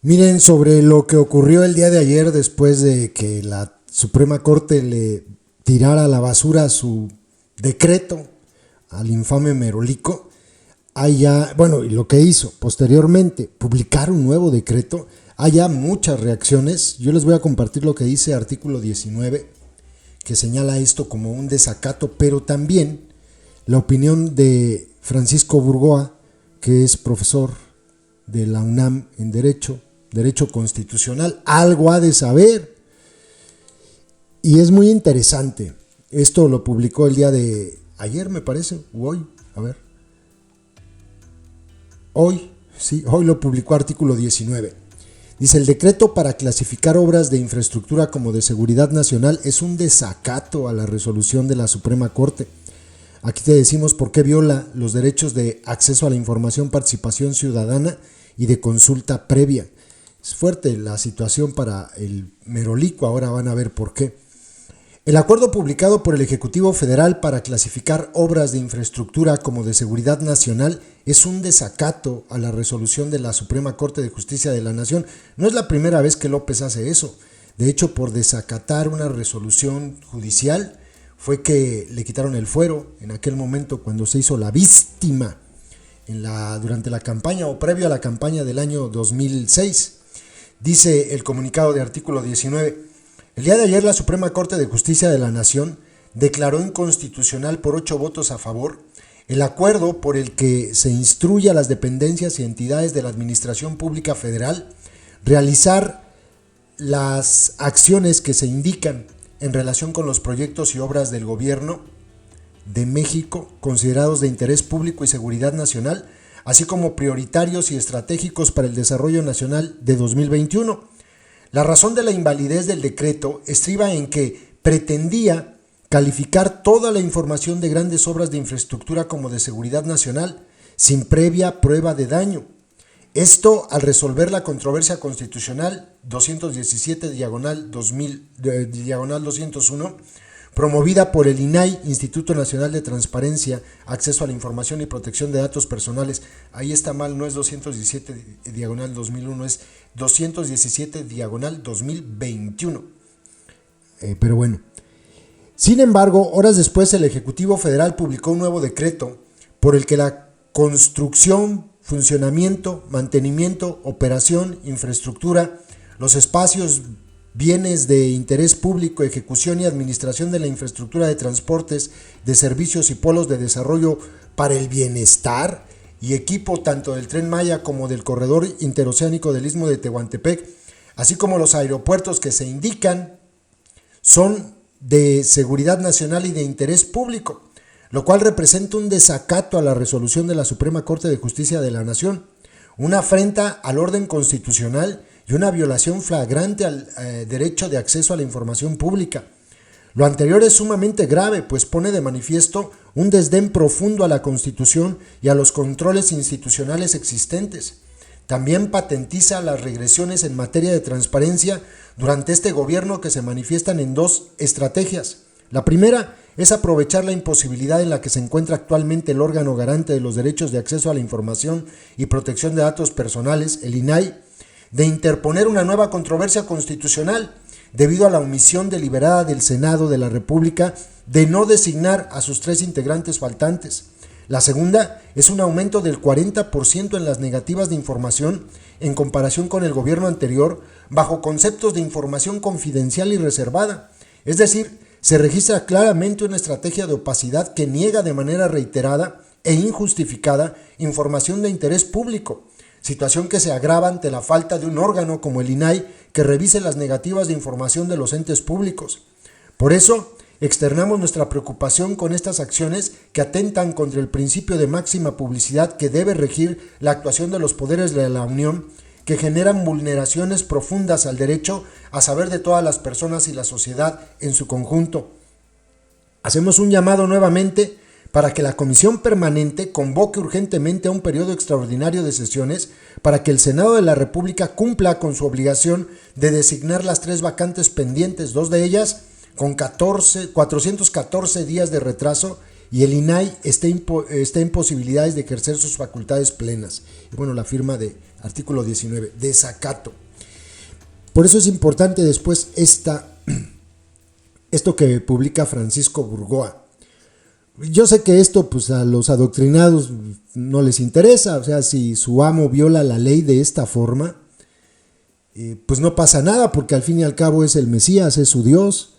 Miren, sobre lo que ocurrió el día de ayer después de que la Suprema Corte le tirara a la basura su decreto al infame Merolico, hay ya, bueno, y lo que hizo posteriormente, publicar un nuevo decreto, hay ya muchas reacciones. Yo les voy a compartir lo que dice artículo 19, que señala esto como un desacato, pero también la opinión de Francisco Burgoa, que es profesor de la UNAM en Derecho Constitucional, algo ha de saber. Y es muy interesante. Esto lo publicó el día de ayer, me parece, o hoy, a ver. Hoy lo publicó artículo 19. Dice, el decreto para clasificar obras de infraestructura como de seguridad nacional es un desacato a la resolución de la Suprema Corte. Aquí te decimos por qué viola los derechos de acceso a la información, participación ciudadana y de consulta previa. Es fuerte la situación para el Merolico, ahora van a ver por qué. El acuerdo publicado por el Ejecutivo Federal para clasificar obras de infraestructura como de seguridad nacional es un desacato a la resolución de la Suprema Corte de Justicia de la Nación. No es la primera vez que López hace eso. De hecho, por desacatar una resolución judicial fue que le quitaron el fuero en aquel momento cuando se hizo la víctima durante la campaña o previo a la campaña del año 2006. Dice el comunicado de artículo 19. El día de ayer la Suprema Corte de Justicia de la Nación declaró inconstitucional por 8 votos a favor el acuerdo por el que se instruye a las dependencias y entidades de la Administración Pública Federal realizar las acciones que se indican en relación con los proyectos y obras del Gobierno de México considerados de interés público y seguridad nacional, así como prioritarios y estratégicos para el desarrollo nacional de 2021. La razón de la invalidez del decreto estriba en que pretendía calificar toda la información de grandes obras de infraestructura como de seguridad nacional, sin previa prueba de daño. Esto al resolver la controversia constitucional 217/201, promovida por el INAI, Instituto Nacional de Transparencia, Acceso a la Información y Protección de Datos Personales. Ahí está mal, no es 217/2001, es 217/2021. Pero bueno. Sin embargo, horas después el Ejecutivo Federal publicó un nuevo decreto por el que la construcción, funcionamiento, mantenimiento, operación, infraestructura, los espacios, bienes de interés público, ejecución y administración de la infraestructura de transportes, de servicios y polos de desarrollo para el bienestar y equipo tanto del Tren Maya como del corredor interoceánico del Istmo de Tehuantepec, así como los aeropuertos que se indican, son de seguridad nacional y de interés público, lo cual representa un desacato a la resolución de la Suprema Corte de Justicia de la Nación, una afrenta al orden constitucional y una violación flagrante al derecho de acceso a la información pública. Lo anterior es sumamente grave, pues pone de manifiesto un desdén profundo a la Constitución y a los controles institucionales existentes. También patentiza las regresiones en materia de transparencia durante este gobierno que se manifiestan en dos estrategias. La primera es aprovechar la imposibilidad en la que se encuentra actualmente el órgano garante de los derechos de acceso a la información y protección de datos personales, el INAI, de interponer una nueva controversia constitucional debido a la omisión deliberada del Senado de la República de no designar a sus 3 integrantes faltantes. La segunda es un aumento del 40% en las negativas de información en comparación con el gobierno anterior, bajo conceptos de información confidencial y reservada. Es decir, se registra claramente una estrategia de opacidad que niega de manera reiterada e injustificada información de interés público, situación que se agrava ante la falta de un órgano como el INAI que revise las negativas de información de los entes públicos. Por eso, externamos nuestra preocupación con estas acciones que atentan contra el principio de máxima publicidad que debe regir la actuación de los poderes de la Unión, que generan vulneraciones profundas al derecho a saber de todas las personas y la sociedad en su conjunto. Hacemos un llamado nuevamente para que la Comisión Permanente convoque urgentemente a un periodo extraordinario de sesiones para que el Senado de la República cumpla con su obligación de designar las 3 vacantes pendientes, 2 de ellas con 414 días de retraso y el INAI está en posibilidades de ejercer sus facultades plenas. Y bueno, la firma de artículo 19, desacato. Por eso es importante después esto que publica Francisco Burgoa. Yo sé que esto pues a los adoctrinados no les interesa, o sea, si su amo viola la ley de esta forma, pues no pasa nada, porque al fin y al cabo es el Mesías, es su Dios.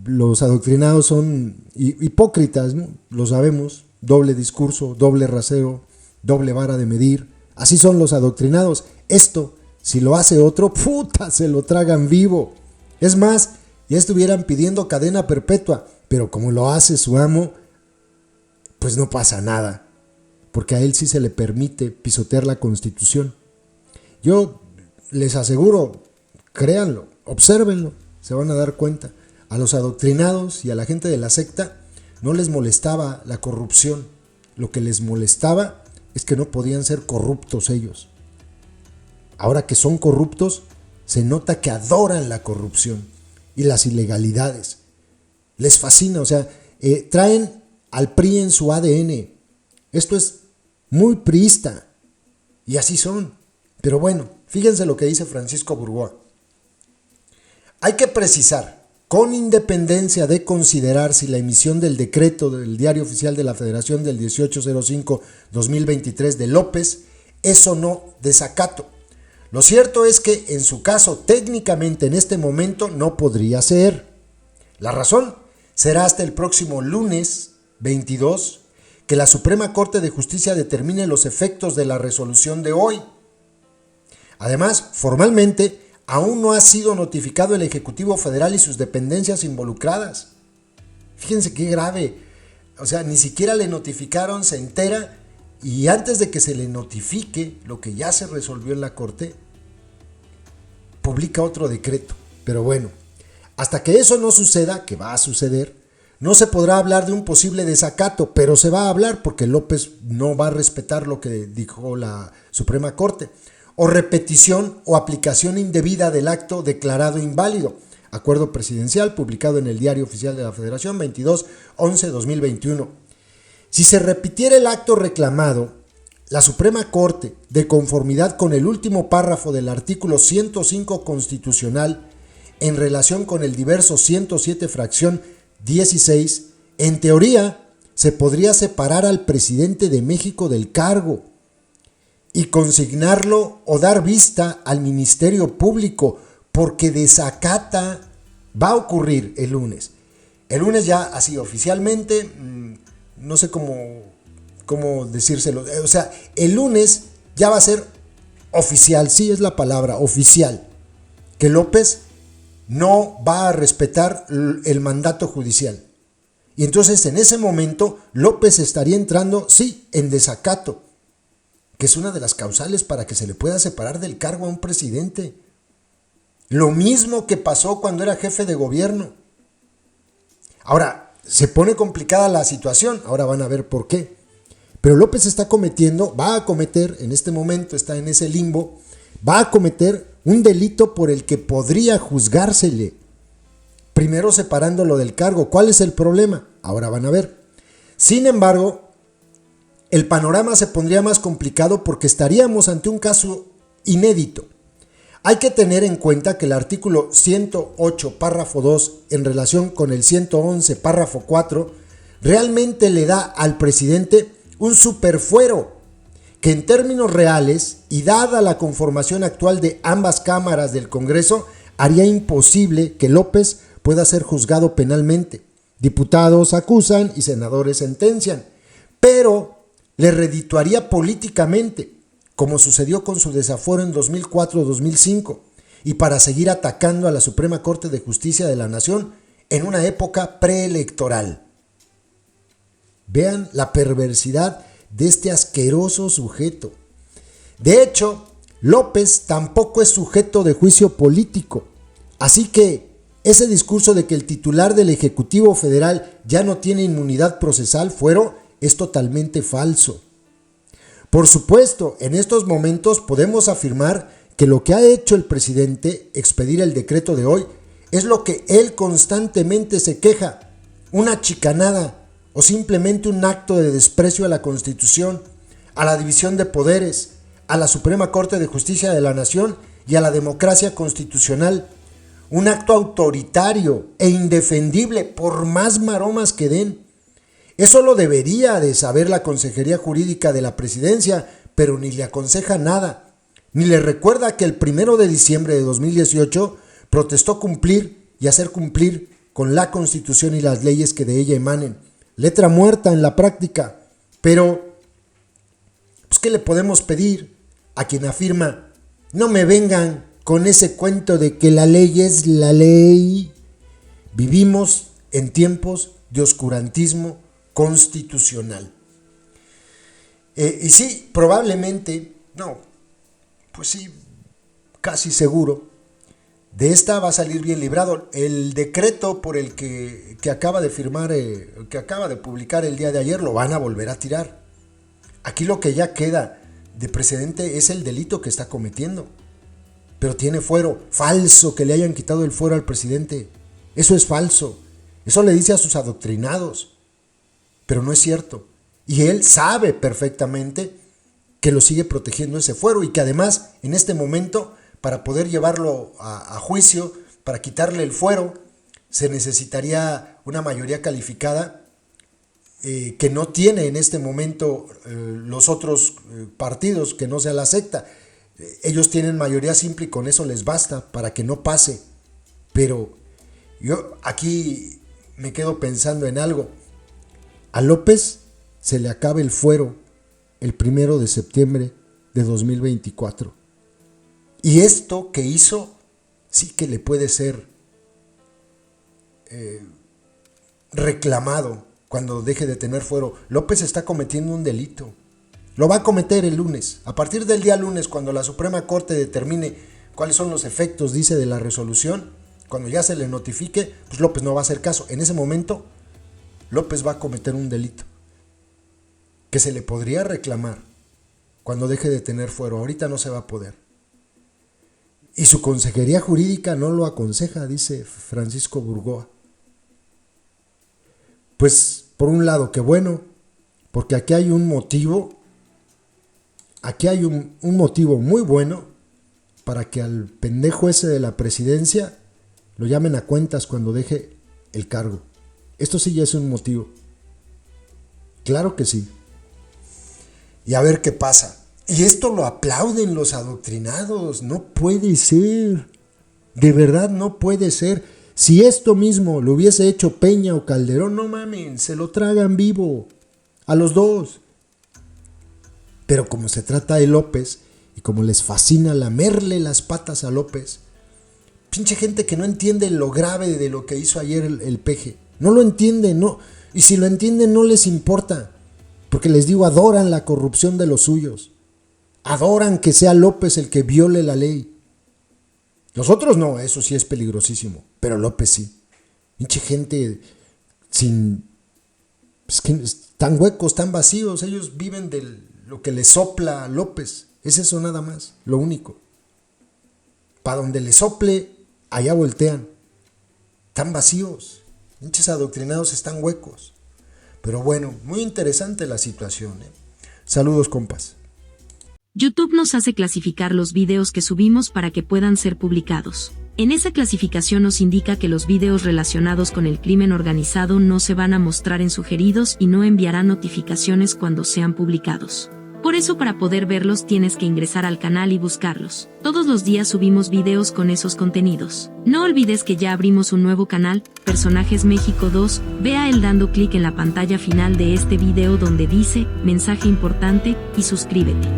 Los adoctrinados son hipócritas, ¿no? Lo sabemos, doble discurso, doble rasero, doble vara de medir, así son los adoctrinados. Esto, si lo hace otro, puta, se lo tragan vivo. Es más, ya estuvieran pidiendo cadena perpetua, pero como lo hace su amo, pues no pasa nada, porque a él sí se le permite pisotear la Constitución. Yo les aseguro, créanlo, obsérvenlo, se van a dar cuenta. A los adoctrinados y a la gente de la secta no les molestaba la corrupción, lo que les molestaba es que no podían ser corruptos ellos. Ahora que son corruptos, se nota que adoran la corrupción y las ilegalidades. Les fascina, o sea, traen al PRI en su ADN. Esto es muy priista y así son. Pero bueno, fíjense lo que dice Francisco Burgoa. Hay que precisar, con independencia de considerar si la emisión del decreto del Diario Oficial de la Federación del 1805-2023 de López es o no desacato. Lo cierto es que en su caso técnicamente en este momento no podría ser. La razón será hasta el próximo lunes 22 que la Suprema Corte de Justicia determine los efectos de la resolución de hoy. Además, formalmente, aún no ha sido notificado el Ejecutivo Federal y sus dependencias involucradas. Fíjense qué grave. O sea, ni siquiera le notificaron, se entera, y antes de que se le notifique lo que ya se resolvió en la Corte, publica otro decreto. Pero bueno, hasta que eso no suceda, que va a suceder, no se podrá hablar de un posible desacato, pero se va a hablar porque López no va a respetar lo que dijo la Suprema Corte, o repetición o aplicación indebida del acto declarado inválido. Acuerdo presidencial publicado en el Diario Oficial de la Federación 22/11/2021. Si se repitiera el acto reclamado, la Suprema Corte, de conformidad con el último párrafo del artículo 105 constitucional, en relación con el diverso 107 fracción 16, en teoría se podría separar al presidente de México del cargo y consignarlo o dar vista al Ministerio Público, porque desacata. Va a ocurrir el lunes. El lunes ya así oficialmente, no sé cómo decírselo, o sea, el lunes ya va a ser oficial, sí es la palabra, oficial, que López no va a respetar el mandato judicial. Y entonces en ese momento López estaría entrando, sí, en desacato, que es una de las causales para que se le pueda separar del cargo a un presidente. Lo mismo que pasó cuando era jefe de gobierno. Ahora, se pone complicada la situación, ahora van a ver por qué. Pero López va a cometer, en este momento está en ese limbo, va a cometer un delito por el que podría juzgársele. Primero separándolo del cargo. ¿Cuál es el problema? Ahora van a ver. Sin embargo, el panorama se pondría más complicado porque estaríamos ante un caso inédito. Hay que tener en cuenta que el artículo 108, párrafo 2, en relación con el 111, párrafo 4, realmente le da al presidente un superfuero que en términos reales y dada la conformación actual de ambas cámaras del Congreso, haría imposible que López pueda ser juzgado penalmente. Diputados acusan y senadores sentencian, pero le redituaría políticamente, como sucedió con su desafuero en 2004-2005, y para seguir atacando a la Suprema Corte de Justicia de la Nación en una época preelectoral. Vean la perversidad de este asqueroso sujeto. De hecho, López tampoco es sujeto de juicio político, así que ese discurso de que el titular del Ejecutivo Federal ya no tiene inmunidad procesal fuero es totalmente falso. Por supuesto, en estos momentos podemos afirmar que lo que ha hecho el presidente, expedir el decreto de hoy, es lo que él constantemente se queja, una chicanada, o simplemente un acto de desprecio a la Constitución, a la división de poderes, a la Suprema Corte de Justicia de la Nación y a la democracia constitucional. Un acto autoritario e indefendible por más maromas que den. Eso lo debería de saber la Consejería Jurídica de la Presidencia, pero ni le aconseja nada, ni le recuerda que el 1 de diciembre de 2018 protestó cumplir y hacer cumplir con la Constitución y las leyes que de ella emanen. Letra muerta en la práctica, pero pues, ¿qué le podemos pedir a quien afirma: no me vengan con ese cuento de que la ley es la ley? Vivimos en tiempos de oscurantismo constitucional. Y sí, probablemente, no, pues sí, casi seguro, de esta va a salir bien librado. El decreto por el que acaba de firmar, que acaba de publicar el día de ayer, lo van a volver a tirar. Aquí lo que ya queda de precedente es el delito que está cometiendo. Pero tiene fuero. Falso que le hayan quitado el fuero al presidente. Eso es falso. Eso le dice a sus adoctrinados. Pero no es cierto. Y él sabe perfectamente que lo sigue protegiendo ese fuero y que además en este momento, para poder llevarlo a juicio, para quitarle el fuero, se necesitaría una mayoría calificada que no tiene en este momento los otros partidos, que no sea la secta. Ellos tienen mayoría simple y con eso les basta para que no pase. Pero yo aquí me quedo pensando en algo. A López se le acaba el fuero el 1 de septiembre de 2024. Y esto que hizo sí que le puede ser reclamado cuando deje de tener fuero. López está cometiendo un delito. Lo va a cometer el lunes. A partir del día lunes, cuando la Suprema Corte determine cuáles son los efectos, dice, de la resolución, cuando ya se le notifique, pues López no va a hacer caso. En ese momento, López va a cometer un delito que se le podría reclamar cuando deje de tener fuero. Ahorita no se va a poder. Y su consejería jurídica no lo aconseja, dice Francisco Burgoa. Pues, por un lado, qué bueno, porque aquí hay un motivo, un motivo muy bueno para que al pendejo ese de la presidencia lo llamen a cuentas cuando deje el cargo. Esto sí ya es un motivo. Claro que sí. Y a ver qué pasa. Y esto lo aplauden los adoctrinados. No puede ser. De verdad no puede ser. Si esto mismo lo hubiese hecho Peña o Calderón, no mamen, se lo tragan vivo. A los dos. Pero como se trata de López y como les fascina lamerle las patas a López, pinche gente que no entiende lo grave de lo que hizo ayer el Peje. No lo entienden, no. Y si lo entienden no les importa. Porque les digo, adoran la corrupción de los suyos. Adoran que sea López el que viole la ley. Los otros no, eso sí es peligrosísimo. Pero López sí. Pinche gente sin... Es que están huecos, están vacíos. Ellos viven de lo que les sopla a López. Es eso nada más, lo único. Para donde les sople, allá voltean. Están vacíos. Pinches adoctrinados están huecos. Pero bueno, muy interesante la situación, ¿eh? Saludos, compas. YouTube nos hace clasificar los videos que subimos para que puedan ser publicados. En esa clasificación nos indica que los videos relacionados con el crimen organizado no se van a mostrar en sugeridos y no enviarán notificaciones cuando sean publicados. Por eso, para poder verlos tienes que ingresar al canal y buscarlos. Todos los días subimos videos con esos contenidos. No olvides que ya abrimos un nuevo canal, Personajes México 2, ve a él dando clic en la pantalla final de este video donde dice, mensaje importante, y suscríbete.